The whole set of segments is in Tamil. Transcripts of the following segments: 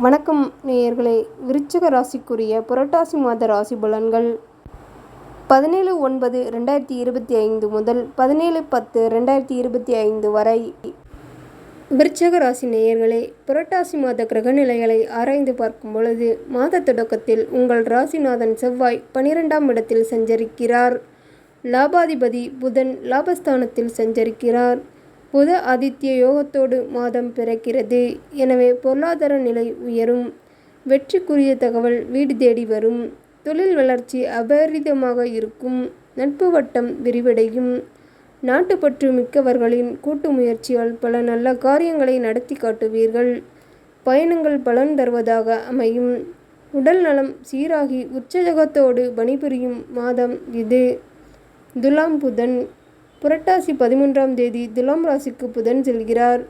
வணக்கம் நேயர்களே. விருச்சிக ராசிக்குரிய புரட்டாசி மாத ராசி பலன்கள் 17/9/2025 முதல் 17/10/2025 வரை. விருச்சிக ராசி நேயர்களே, புரட்டாசி மாத கிரகநிலைகளை ஆராய்ந்து பார்க்கும் பொழுது மாத தொடக்கத்தில் உங்கள் ராசிநாதன் செவ்வாய் 12ஆம் இடத்தில் சஞ்சரிக்கிறார். லாபாதிபதி புதன் லாபஸ்தானத்தில் சஞ்சரிக்கிறார். புத ஆதித்ய யோகத்தோடு மாதம் பிறக்கிறது. எனவே பொருளாதார நிலை உயரும். வெற்றிக்குரிய தகவல் வீடு தேடி வரும். தொழில் வளர்ச்சி அபரிதமாக இருக்கும். நட்பு வட்டம் விரிவடையும். நாட்டுப்பற்று மிக்கவர்களின் கூட்டு முயற்சியால் பல நல்ல காரியங்களை நடத்தி காட்டுவீர்கள். பயணங்கள் பலன் தருவதாக அமையும். உடல் நலம் சீராகி உற்சாகத்தோடு பணிபுரியும் மாதம் இது. துலாம் புதன். புரட்டாசி 13ஆம் தேதி துலாம் ராசிக்கு புதன் செல்கிறார்.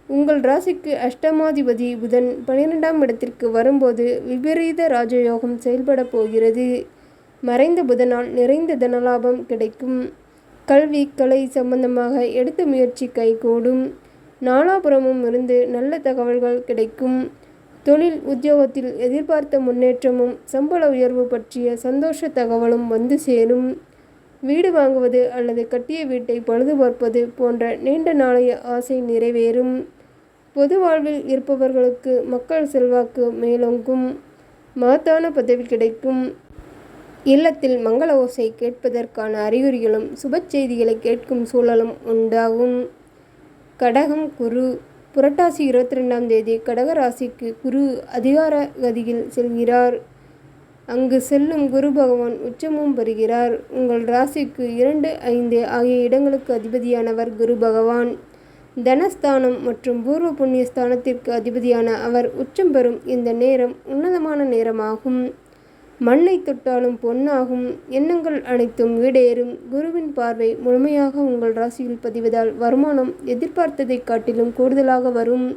உங்கள் ராசிக்கு அஷ்டமாதிபதி புதன் 12ஆம் இடத்திற்கு வரும்போது விபரீத ராஜயோகம் செயல்பட போகிறது. மறைந்த புதனால் நிறைந்த தனலாபம் கிடைக்கும். கல்வி கலை சம்பந்தமாக எடுத்த முயற்சி கைகூடும். நாலாபுரமும் இருந்து நல்ல தகவல்கள் கிடைக்கும். தொழில் உத்தியோகத்தில் எதிர்பார்த்த முன்னேற்றமும் சம்பள உயர்வு பற்றிய சந்தோஷ தகவலும் வந்து சேரும். வீடு வாங்குவது அல்லது கட்டிய வீட்டை பழுது பார்ப்பது போன்ற நீண்ட நாளைய ஆசை நிறைவேறும். பொது வாழ்வில் இருப்பவர்களுக்கு மக்கள் செல்வாக்கு மேலோங்கும். மகத்தான பதவி கிடைக்கும். இல்லத்தில் மங்கள ஓசை கேட்பதற்கான அறிகுறிகளும் சுப செய்திகளை கேட்கும் சூழலும் உண்டாகும். கடகம் குரு. புரட்டாசி 22ஆம் தேதி கடக ராசிக்கு குரு அதிகார கதியில் செல்கிறார். அங்கு செல்லும் குரு பகவான் உச்சமும் பெறுகிறார். உங்கள் ராசிக்கு 2, 5 ஆகிய இடங்களுக்கு அதிபதியானவர் குரு பகவான். தனஸ்தானம் மற்றும் பூர்வ புண்ணிய ஸ்தானத்திற்கு அதிபதியான அவர் உச்சம் பெறும் இந்த நேரம் உன்னதமான நேரமாகும். மண்ணை தொட்டாலும் பொன்னாகும். எண்ணங்கள் அனைத்தும் ஈடேறும். குருவின் பார்வை முழுமையாக உங்கள் ராசியில் பதிவதால் வருமானம் எதிர்பார்த்ததை காட்டிலும் கூடுதலாக வரும்.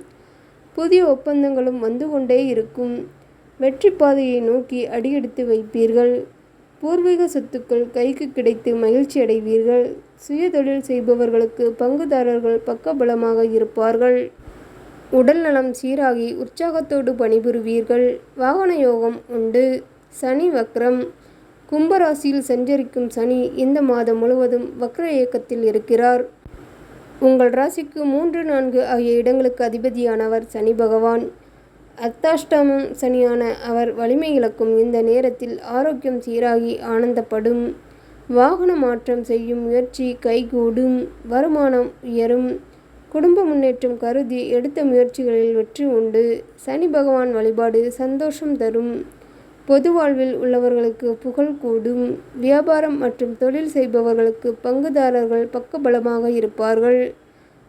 புதிய ஒப்பந்தங்களும் வந்து கொண்டே இருக்கும். வெற்றி பாதையை நோக்கி அடியெடுத்து வைப்பீர்கள். பூர்வீக சொத்துக்கள் கைக்கு கிடைத்து மகிழ்ச்சி அடைவீர்கள். சுய தொழில் செய்பவர்களுக்கு பங்குதாரர்கள் பக்கபலமாக இருப்பார்கள். உடல் நலம் சீராகி உற்சாகத்தோடு பணிபுரிவீர்கள். வாகன யோகம் உண்டு. சனி வக்ரம். கும்பராசியில் சஞ்சரிக்கும் சனி இந்த மாதம் முழுவதும் வக்ர இயக்கத்தில் இருக்கிறார். உங்கள் ராசிக்கு 3, 4 ஆகிய இடங்களுக்கு அதிபதியானவர் சனி பகவான். அர்த்தாஷ்டமம் சனியான அவர் வலிமை இழக்கும் இந்த நேரத்தில் ஆரோக்கியம் சீராகி ஆனந்தப்படும். வாகன மாற்றம் செய்யும் முயற்சி கைகூடும். வருமானம் உயரும். குடும்ப முன்னேற்றம் கருதி எடுத்த முயற்சிகளில் வெற்றி உண்டு. சனி பகவான் வழிபாடு சந்தோஷம் தரும். பொது வாழ்வில் உள்ளவர்களுக்கு புகழ் கூடும். வியாபாரம் மற்றும் தொழில் செய்பவர்களுக்கு பங்குதாரர்கள் பக்கபலமாக இருப்பார்கள்.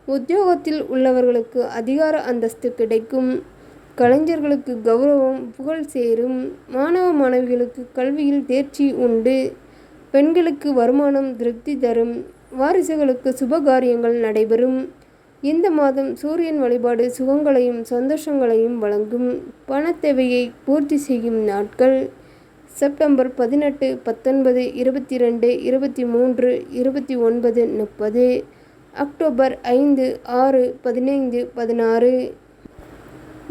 உத்தியோகத்தில் உள்ளவர்களுக்கு அதிகார அந்தஸ்து கிடைக்கும். கலைஞர்களுக்கு கௌரவம் புகழ் சேரும். மாணவ மாணவிகளுக்கு கல்வியில் தேர்ச்சி உண்டு. பெண்களுக்கு வருமானம் திருப்தி தரும். வாரிசுகளுக்கு சுபகாரியங்கள் நடைபெறும். இந்த மாதம் சூரியன் வழிபாடு சுகங்களையும் சந்தோஷங்களையும் வழங்கும். பணத்தேவையை பூர்த்தி செய்யும் நாட்கள் செப்டம்பர் 18, 19, 22, 23, 29, 30. அக்டோபர் 5, 6, 15, 16.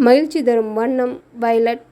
மகிழ்ச்சி தரும் வண்ணம் வயலட்.